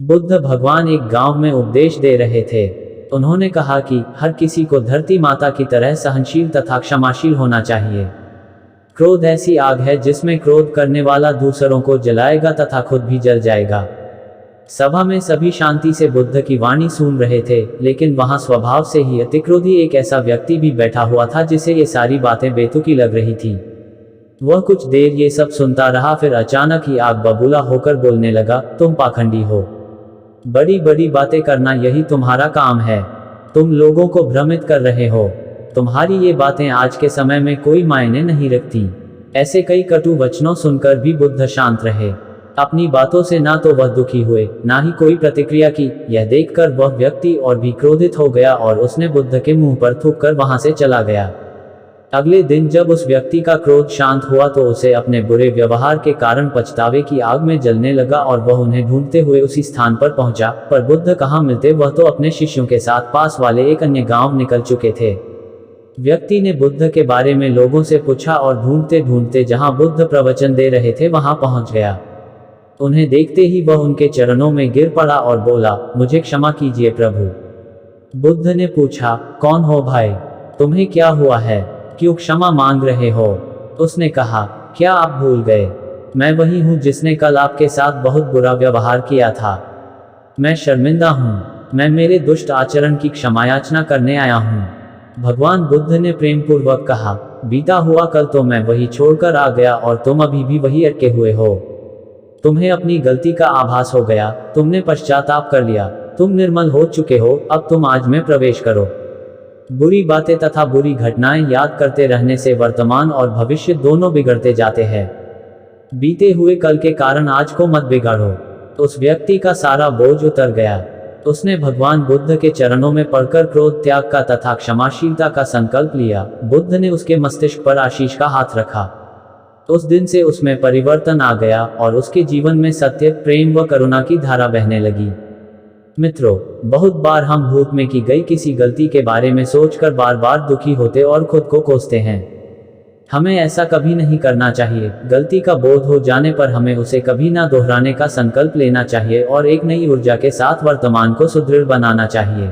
बुद्ध भगवान एक गांव में उपदेश दे रहे थे। उन्होंने कहा कि हर किसी को धरती माता की तरह सहनशील तथा क्षमाशील होना चाहिए। क्रोध ऐसी आग है जिसमें क्रोध करने वाला दूसरों को जलाएगा तथा खुद भी जल जाएगा। सभा में सभी शांति से बुद्ध की वाणी सुन रहे थे, लेकिन वहां स्वभाव से ही अतिक्रोधी एक ऐसा व्यक्ति भी बैठा हुआ था जिसे ये सारी बातें बेतुकी लग रही थी। वह कुछ देर ये सब सुनता रहा, फिर अचानक ही आग बबूला होकर बोलने लगा, तुम पाखंडी हो। बड़ी बड़ी बातें करना यही तुम्हारा काम है। तुम लोगों को भ्रमित कर रहे हो। तुम्हारी ये बातें आज के समय में कोई मायने नहीं रखती। ऐसे कई कटु वचनों सुनकर भी बुद्ध शांत रहे। अपनी बातों से ना तो वह दुखी हुए, ना ही कोई प्रतिक्रिया की। यह देखकर वह व्यक्ति और भी क्रोधित हो गया और उसने बुद्ध के मुंह पर थूककर वहां से चला गया। अगले दिन जब उस व्यक्ति का क्रोध शांत हुआ तो उसे अपने बुरे व्यवहार के कारण पछतावे की आग में जलने लगा और वह उन्हें ढूंढते हुए उसी स्थान पर पहुंचा, पर बुद्ध कहाँ मिलते। वह तो अपने शिष्यों के साथ पास वाले एक अन्य गांव निकल चुके थे। व्यक्ति ने बुद्ध के बारे में लोगों से पूछा और ढूंढते ढूंढते जहां बुद्ध प्रवचन दे रहे थे वहां पहुंच गया। उन्हें देखते ही वह उनके चरणों में गिर पड़ा और बोला, मुझे क्षमा कीजिए प्रभु। बुद्ध ने पूछा, कौन हो भाई? तुम्हें क्या हुआ है? क्यों क्षमा मांग रहे हो? उसने कहा, क्या आप भूल गए? मैं वही हूँ जिसने कल आपके साथ बहुत बुरा व्यवहार किया था। मैं शर्मिंदा हूँ। मैं मेरे दुष्ट आचरण की क्षमायाचना करने आया हूँ। भगवान बुद्ध ने प्रेमपूर्वक कहा, बीता हुआ कल तो मैं वही छोड़कर आ गया और तुम अभी भी वही अटके हुए हो। तुम्हें अपनी गलती का आभास हो गया, तुमने पश्चाताप कर लिया, तुम निर्मल हो चुके हो। अब तुम आज में प्रवेश करो। बुरी बातें तथा बुरी घटनाएं याद करते रहने से वर्तमान और भविष्य दोनों बिगड़ते जाते हैं। बीते हुए कल के कारण आज को मत बिगाड़ो। उस व्यक्ति का सारा बोझ उतर गया। उसने भगवान बुद्ध के चरणों में पड़कर क्रोध त्याग का तथा क्षमाशीलता का संकल्प लिया। बुद्ध ने उसके मस्तिष्क पर आशीष का हाथ रखा। उस दिन से उसमें परिवर्तन आ गया और उसके जीवन में सत्य, प्रेम व करुणा की धारा बहने लगी। मित्रों, बहुत बार हम भूत में की गई किसी गलती के बारे में सोचकर बार बार दुखी होते और खुद को कोसते हैं। हमें ऐसा कभी नहीं करना चाहिए। गलती का बोध हो जाने पर हमें उसे कभी ना दोहराने का संकल्प लेना चाहिए और एक नई ऊर्जा के साथ वर्तमान को सुदृढ़ बनाना चाहिए।